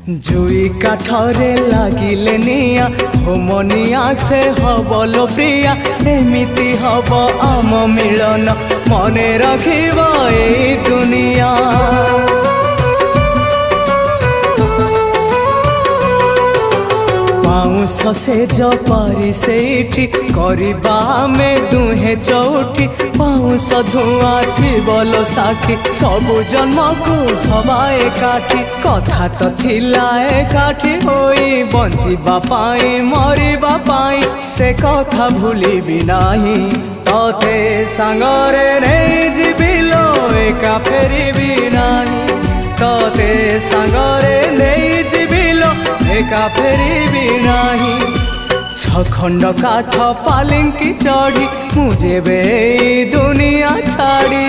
जुई काठरे लागिले निया होमनिया से हबलो प्रिया एमिति हब आम मिलन मने रखिब ए दुनिया। पाउंस से जपारी सेठी करबा में दुहे चौठी पाउंस धुआं थिबलो साखी सबु जन्म को हवाए काठी कथा तो थिला एकाठी होई बंचिबा पाई मरिबा पाई से कथा भूलिबी नाही तोते सांगरे नहीं जीविलो एका फेरिबी नाही तोते सांगरे नहीं जीविलो एका फेरिबी नाही। छखंड काठ पालिंकी चढ़ी मुझे बे दुनिया छाड़ी।